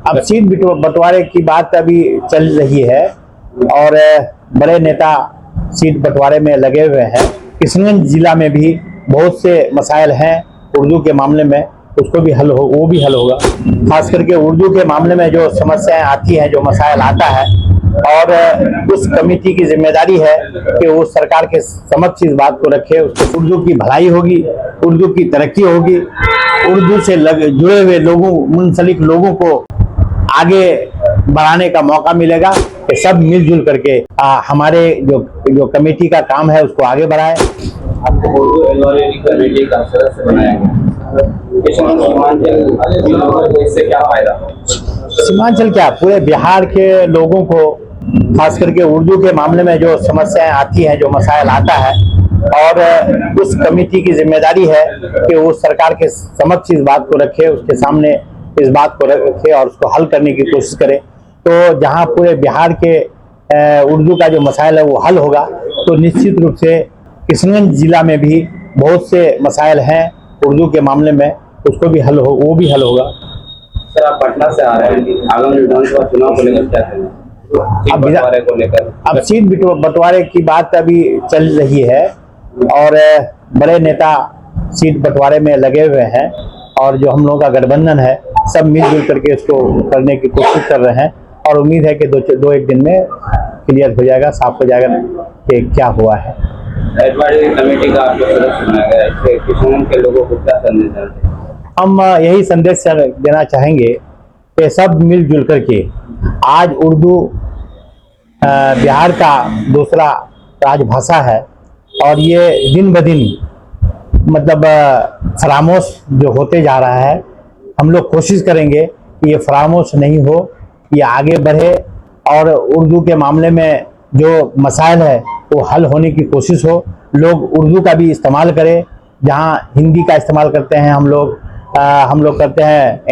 अब सीट बंटवारे की बात अभी चल रही है और बड़े नेता सीट बंटवारे में लगे हुए हैं। किशनगंज जिला में भी बहुत से मसाइल हैं उर्दू के मामले में, उसको भी वो भी हल होगा। खास करके उर्दू के मामले में जो समस्याएं आती हैं, जो मसाइल आता है, और उस कमेटी की जिम्मेदारी है कि वो सरकार के समक्ष इस बात को रखे। उससे उर्दू की भलाई होगी, उर्दू की तरक्की होगी, उर्दू से जुड़े हुए लोगों, मुंसलिक लोगों को आगे बढ़ाने का मौका मिलेगा कि सब मिलजुल करके हमारे जो कमेटी का काम है उसको आगे बढ़ाए। आपको उर्दू एडवाइजरी कमेटी का सदस्य बनाया गया, इससे क्या फायदा? सीमांचल क्या, पूरे बिहार के लोगों को, खास करके उर्दू के मामले में जो समस्याएं आती हैं, जो मसाइल आता है, और उस कमेटी की जिम्मेदारी है कि वो सरकार के समक्ष इस बात को रखे, उसके सामने इस बात को रखे और उसको हल करने की कोशिश करे। तो जहां पूरे बिहार के उर्दू का जो मसाइल है वो हल होगा, तो निश्चित रूप से किशनगंज जिला में भी बहुत से मसाइल हैं उर्दू के मामले में, उसको भी वो भी हल होगा। सर, आप पटना से आ रहे हैं, आगामी विधानसभा चुनाव को लेकर क्या कहना है? अब सीट बंटवारे की बात अभी चल रही है और बड़े नेता सीट बंटवारे में लगे हुए हैं, और जो हम लोगों का गठबंधन है सब मिलजुल करके इसको करने की कोशिश कर रहे हैं, और उम्मीद है कि दो एक दिन में क्लियर हो जाएगा, साफ हो जाएगा कि क्या हुआ है। एडवाइजरी कमेटी का आपको सदस्य बनाया गया, इससे किसानों के लोगों को क्या संदेश देते हैं? हम यही संदेश देना चाहेंगे कि सब मिलजुल करके, आज उर्दू बिहार का दूसरा राजभाषा है और ये दिन ब दिन मतलब फरामोश जो होते जा रहा है। हम लोग कोशिश करेंगे कि ये फरामोश नहीं हो, ये आगे बढ़े और उर्दू के मामले में जो मसाइल है वो हल होने की कोशिश हो। लोग उर्दू का भी इस्तेमाल करें, जहाँ हिंदी का इस्तेमाल करते हैं हम लोग करते हैं,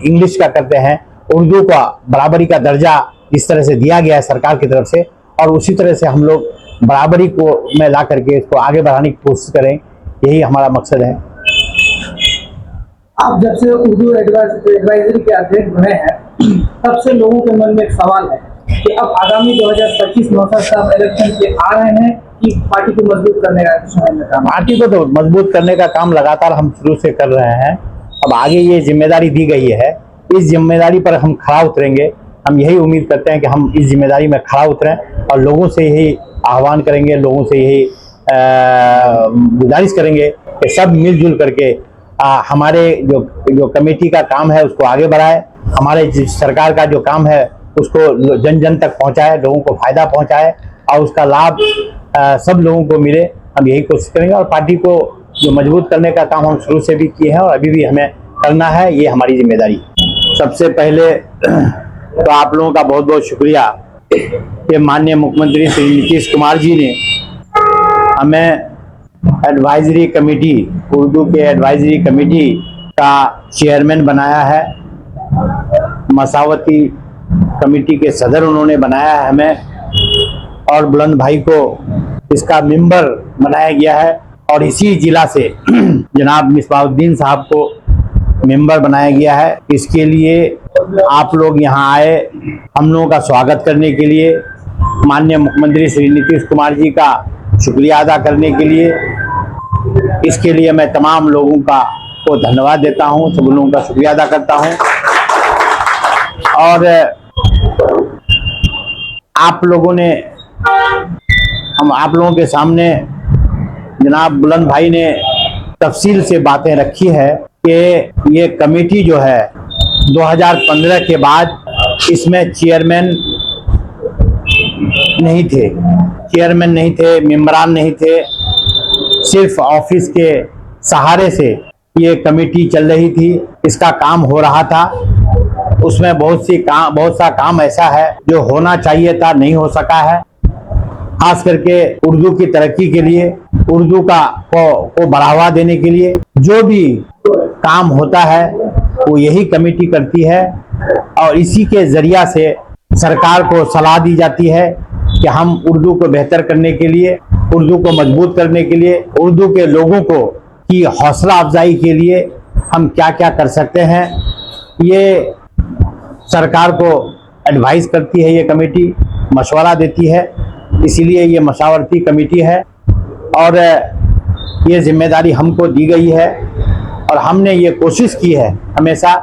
इंग्लिश का करते हैं, उर्दू का बराबरी का दर्जा इस तरह से दिया गया है सरकार की तरफ से, और उसी तरह से हम लोग बराबरी को में ला करके इसको आगे बढ़ाने की कोशिश करें, यही हमारा मकसद है। आप जब से उर्दू एडवाइजरी के अध्यक्ष बने हैं, तब से लोगों के मन में एक सवाल है कि अब आगामी 2025 नौसद इलेक्शन के आ रहे हैं कि पार्टी को मजबूत करने का काम? पार्टी को तो मजबूत करने का काम लगातार हम शुरू से कर रहे हैं। अब आगे ये जिम्मेदारी दी गई है, इस जिम्मेदारी पर हम खड़ा उतरेंगे। हम यही उम्मीद करते हैं कि हम इस जिम्मेदारी में खड़ा उतरें और लोगों से यही आह्वान करेंगे, लोगों से यही गुजारिश करेंगे कि सब मिलजुल करके हमारे जो कमेटी का काम है उसको आगे बढ़ाए, हमारे सरकार का जो काम है उसको जन जन तक पहुंचाए, लोगों को फायदा पहुंचाए और उसका लाभ सब लोगों को मिले। हम यही कोशिश करेंगे और पार्टी को जो मजबूत करने का काम हम शुरू से भी किए हैं और अभी भी हमें करना है, ये हमारी जिम्मेदारी है। सबसे पहले तो आप लोगों का बहुत बहुत शुक्रिया कि माननीय मुख्यमंत्री श्री नीतीश कुमार जी ने हमें एडवाइजरी कमेटी, उर्दू के एडवाइजरी कमेटी का चेयरमैन बनाया है। मसावती कमेटी के सदर उन्होंने बनाया है हमें, और बुलंद भाई को इसका मेंबर बनाया गया है, और इसी जिला से जनाब मिसबाउद्दीन साहब को मेंबर बनाया गया है। इसके लिए आप लोग यहाँ आए, हम लोगों का स्वागत करने के लिए, माननीय मुख्यमंत्री श्री नीतीश कुमार जी का शुक्रिया अदा करने के लिए, इसके लिए मैं तमाम लोगों को धन्यवाद देता हूँ, सब लोगों का शुक्रिया अदा करता हूँ। और आप लोगों ने, हम आप लोगों के सामने जनाब बुलंद भाई ने तफसील से बातें रखी है कि ये कमेटी जो है 2015 के बाद इसमें चेयरमैन नहीं थे, मेंबरान नहीं थे, सिर्फ ऑफिस के सहारे से ये कमेटी चल रही थी, इसका काम हो रहा था। उसमें बहुत सा काम ऐसा है जो होना चाहिए था, नहीं हो सका है। खास करके उर्दू की तरक्की के लिए, उर्दू को बढ़ावा देने के लिए जो भी काम होता है वो यही कमेटी करती है, और इसी के जरिया से सरकार को सलाह दी जाती है कि हम उर्दू को बेहतर करने के लिए, उर्दू को मजबूत करने के लिए, उर्दू के लोगों को की हौसला अफजाई के लिए हम क्या क्या कर सकते हैं। ये सरकार को एडवाइस करती है, ये कमेटी मशवरा देती है, इसीलिए ये मशावरती कमेटी है और ये जिम्मेदारी हमको दी गई है और हमने ये कोशिश की है हमेशा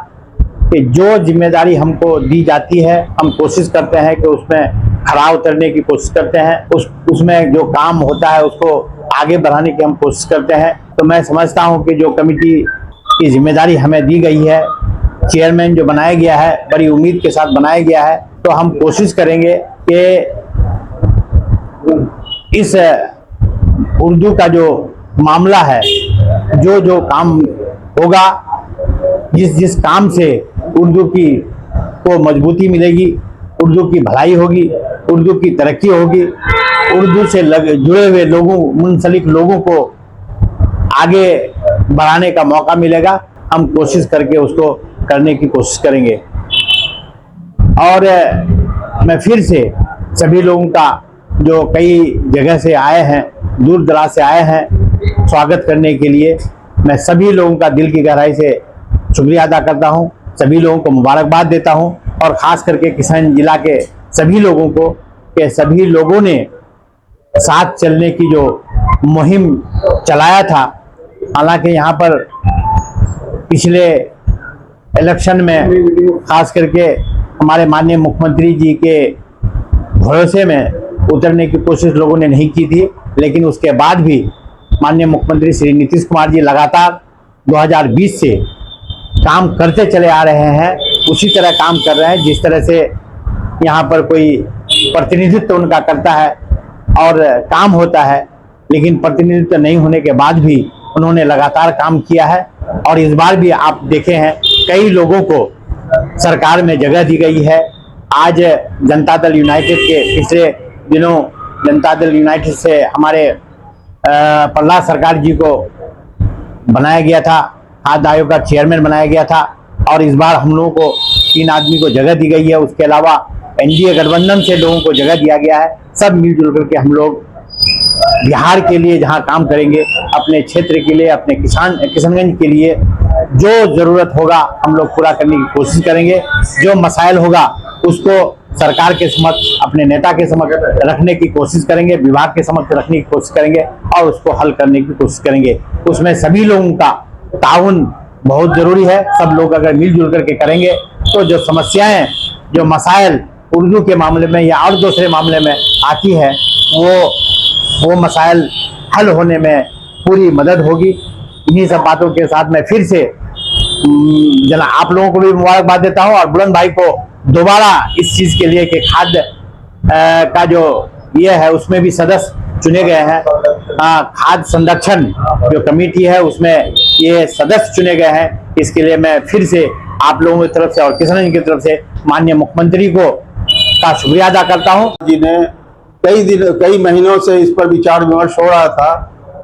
कि जो जिम्मेदारी हमको दी जाती है हम कोशिश करते हैं कि उसमें खरा उतरने की कोशिश करते हैं, उसमें जो काम होता है उसको आगे बढ़ाने की हम कोशिश करते हैं। तो मैं समझता हूं कि जो कमेटी की जिम्मेदारी हमें दी गई है, चेयरमैन जो बनाया गया है बड़ी उम्मीद के साथ बनाया गया है, तो हम कोशिश करेंगे कि इस उर्दू का जो मामला है, जो जो काम होगा, जिस काम से उर्दू की को मजबूती मिलेगी, उर्दू की भलाई होगी, उर्दू की तरक्की होगी, उर्दू से जुड़े हुए लोगों, मुंसलिक लोगों को आगे बढ़ाने का मौका मिलेगा, हम कोशिश करके उसको करने की कोशिश करेंगे। और मैं फिर से सभी लोगों का जो कई जगह से आए हैं, दूर दराज से आए हैं, स्वागत करने के लिए मैं सभी लोगों का दिल की गहराई से शुक्रिया अदा करता हूं, सभी लोगों को मुबारकबाद देता हूं और ख़ास करके किशन जिला के सभी लोगों को कि सभी लोगों ने साथ चलने की जो मुहिम चलाया था। हालांकि यहाँ पर पिछले इलेक्शन में खास करके हमारे माननीय मुख्यमंत्री जी के भरोसे में उतरने की कोशिश लोगों ने नहीं की थी, लेकिन उसके बाद भी माननीय मुख्यमंत्री श्री नीतीश कुमार जी लगातार 2020 से काम करते चले आ रहे हैं, उसी तरह काम कर रहे हैं जिस तरह से यहाँ पर कोई प्रतिनिधित्व उनका करता है और काम होता है, लेकिन प्रतिनिधित्व नहीं होने के बाद भी उन्होंने लगातार काम किया है। और इस बार भी आप देखे हैं कई लोगों को सरकार में जगह दी गई है। आज जनता दल यूनाइटेड के पिछले दिनों जनता दल यूनाइटेड से हमारे प्रहलाद सरकार जी को बनाया गया था, खाद्य आयोग का चेयरमैन बनाया गया था और इस बार हम लोगों को 3 आदमी को जगह दी गई है। उसके अलावा एनडीए गठबंधन से लोगों को जगह दिया गया है। सब मिलजुल करके हम लोग बिहार के लिए जहां काम करेंगे, अपने क्षेत्र के लिए, अपने किशनगंज के लिए जो जरूरत होगा हम लोग पूरा करने की कोशिश करेंगे। जो मसाइल होगा उसको सरकार के समक्ष, अपने नेता के समक्ष रखने की कोशिश करेंगे, विभाग के समक्ष रखने की कोशिश करेंगे और उसको हल करने की कोशिश करेंगे। उसमें सभी लोगों का ताउन बहुत जरूरी है। सब लोग अगर मिलजुल करके करेंगे तो जो समस्याएं, जो मसाइल उर्दू के मामले में या और दूसरे मामले में आती है वो मसाइल हल होने में पूरी मदद होगी। इन्हीं सब बातों के साथ मैं फिर से आप लोगों को भी मुबारकबाद देता हूं और बुलंद भाई को दोबारा इस चीज के लिए कि खाद्य का जो ये है उसमें भी सदस्य चुने गए हैं। खाद्य संरक्षण जो कमेटी है उसमें ये सदस्य चुने गए हैं। इसके लिए मैं फिर से आप लोगों की तरफ से और किशनगंज की तरफ से माननीय मुख्यमंत्री को का शुक्रिया अदा करता हूं। जिन्हें कई महीनों से इस पर विचार विमर्श हो रहा था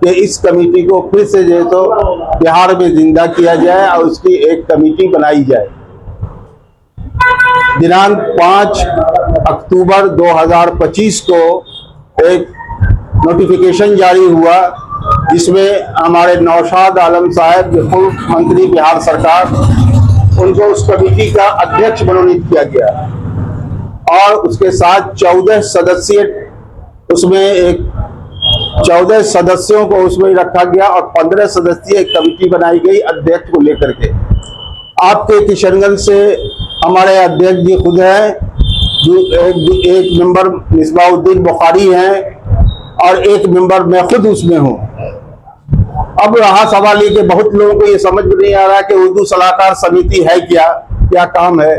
कि इस कमेटी को फिर से जो है तो बिहार में जिंदा किया जाए और उसकी एक कमेटी बनाई जाए। दिनांक 5 अक्टूबर 2025 को एक नोटिफिकेशन जारी हुआ जिसमें हमारे नौशाद आलम साहब जो पूर्व मंत्री बिहार सरकार, उनको उस कमेटी का अध्यक्ष मनोनीत किया गया और उसके साथ 14 सदस्यीय उसमें 14 सदस्यों को उसमें रखा गया और 15 सदस्यीय कमेटी बनाई गई अध्यक्ष को लेकर के। आपके किशनगंज से हमारे अध्यक्ष जी खुद हैं, एक मेंबर मिसबाउद्दीन बुखारी हैं और एक मेंबर मैं खुद उसमें हूं। अब रहा सवाल ये कि बहुत लोगों को ये समझ में नहीं आ रहा कि उर्दू सलाहकार समिति है क्या काम है।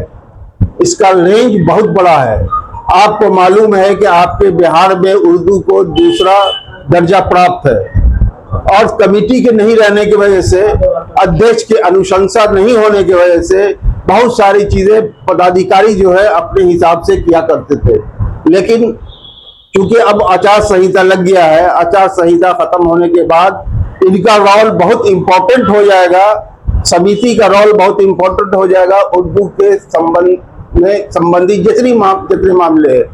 इसका रेंज बहुत बड़ा है। आपको मालूम है कि आपके बिहार में उर्दू को दूसरा दर्जा प्राप्त है और कमेटी के नहीं रहने की वजह से, अध्यक्ष की अनुशंसा नहीं होने की वजह से बहुत सारी चीजें पदाधिकारी जो है अपने हिसाब से किया करते थे। लेकिन क्योंकि अब आचार संहिता लग गया है, आचार संहिता खत्म होने के बाद इनका रोल बहुत इंपॉर्टेंट हो जाएगा, समिति का रोल बहुत इंपॉर्टेंट हो जाएगा। उर्दू के संबंधी जितने मामले हैं,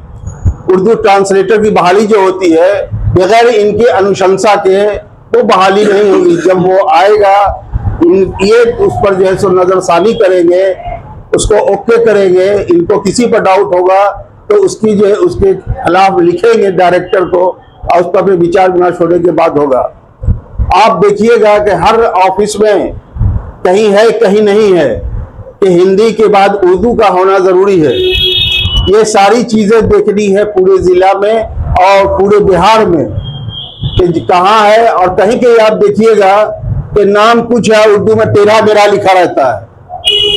उर्दू ट्रांसलेटर की बहाली जो होती है बगैर इनकी अनुशंसा के वो बहाली नहीं होगी। जब वो आएगा ये उस पर जो है सो नजरसानी करेंगे उसको ओके करेंगे। इनको किसी पर डाउट होगा तो उसकी जो है उसके खिलाफ लिखेंगे डायरेक्टर को और उस पर भी विचार विमर्श होने के बाद होगा। आप देखिएगा कि हर ऑफिस में कहीं है कहीं नहीं है कि हिंदी के बाद उर्दू का होना जरूरी है। ये सारी चीजें देखनी है पूरे जिला में और पूरे बिहार में कि कहाँ है। और कहीं कहीं आप देखिएगा कि नाम कुछ है, उर्दू में तेरा मेरा लिखा रहता है।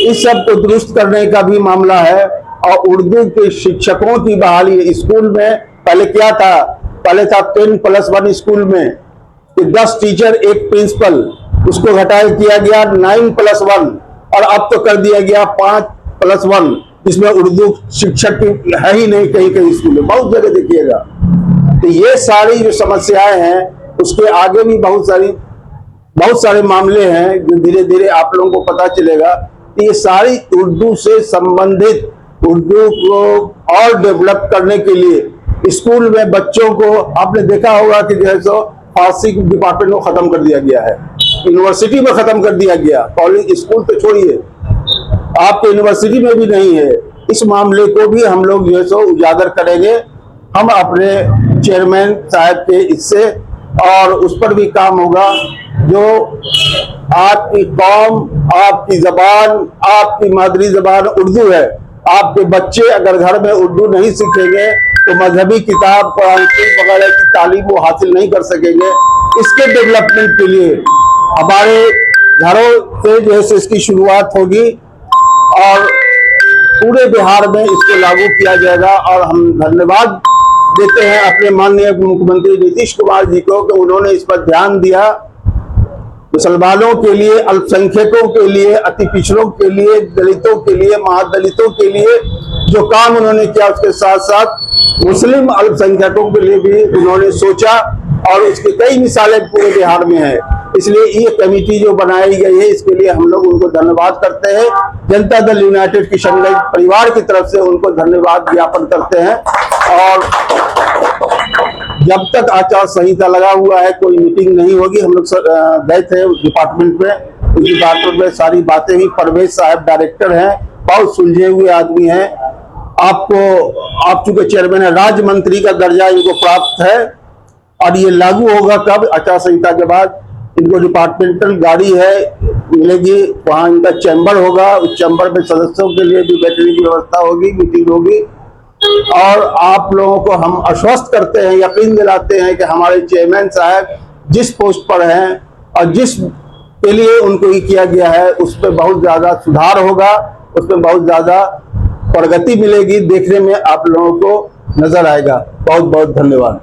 इस सब को दुरुस्त करने का भी मामला है। और उर्दू के शिक्षकों की बहाली स्कूल में पहले क्या था, पहले था 10+1 स्कूल में कि 10 टीचर 1 प्रिंसिपल, उसको घटा किया गया 9+1 और अब तो कर दिया गया 5+1, इसमें उर्दू शिक्षक है ही नहीं कहीं कहीं स्कूल में, बहुत जगह देखिएगा। तो ये सारी जो समस्याएं हैं उसके आगे भी बहुत सारे मामले हैं जो धीरे धीरे आप लोगों को पता चलेगा। तो ये सारी उर्दू से संबंधित, उर्दू को और डेवलप करने के लिए स्कूल में बच्चों को, आपने देखा होगा कि जैसे फारसी डिपार्टमेंट को खत्म कर दिया गया है, यूनिवर्सिटी में खत्म कर दिया गया, कॉलेज स्कूल तो छोड़िए आपके यूनिवर्सिटी में भी नहीं है। इस मामले को भी हम लोग जो है सो उजागर करेंगे हम अपने चेयरमैन साहब के इससे, और उस पर भी काम होगा। जो आपकी कौम, आपकी जबान, आपकी मादरी जबान उर्दू है, आपके बच्चे अगर घर में उर्दू नहीं सीखेंगे तो मजहबी किताब, कुरान शरीफ वगैरह की तालीम वो हासिल नहीं कर सकेंगे। इसके डेवलपमेंट के लिए हमारे घरों से जो है इसकी शुरुआत होगी और पूरे बिहार में इसको लागू किया जाएगा। और हम धन्यवाद देते हैं अपने माननीय मुख्यमंत्री नीतीश कुमार जी को कि उन्होंने इस पर ध्यान दिया। मुसलमानों के लिए, अल्पसंख्यकों के लिए, अति पिछड़ों के लिए, दलितों के लिए, महादलितों के लिए जो काम उन्होंने किया, उसके साथ साथ मुस्लिम अल्पसंख्यकों के लिए भी उन्होंने सोचा और उसकी कई मिसालें पूरे बिहार में है। इसलिए ये कमेटी जो बनाई गई है इसके लिए हम लोग उनको धन्यवाद करते हैं। जनता दल यूनाइटेड किशनगंज परिवार की तरफ से उनको धन्यवाद ज्ञापन करते हैं। और जब तक आचार संहिता लगा हुआ है कोई मीटिंग नहीं होगी। हम लोग गए थे उस डिपार्टमेंट में, उस डिपार्टमेंट में सारी बातें हुई। परवेज साहब डायरेक्टर हैं, बहुत सुलझे हुए आदमी हैं। आप चूंकि चेयरमैन है, राज्य मंत्री का दर्जा इनको प्राप्त है और ये लागू होगा कब, आचार संहिता के बाद। इनको डिपार्टमेंटल गाड़ी है मिलेगी, वहां इनका चैम्बर होगा, उस चैम्बर में सदस्यों के लिए भी बैठने की व्यवस्था होगी, मीटिंग होगी। और आप लोगों को हम आश्वस्त करते हैं, यकीन दिलाते हैं कि हमारे चेयरमैन साहब जिस पोस्ट पर हैं और जिस के लिए उनको ये किया गया है उस पर बहुत ज्यादा सुधार होगा, उस पर बहुत ज्यादा प्रगति मिलेगी, देखने में आप लोगों को नजर आएगा। बहुत बहुत धन्यवाद।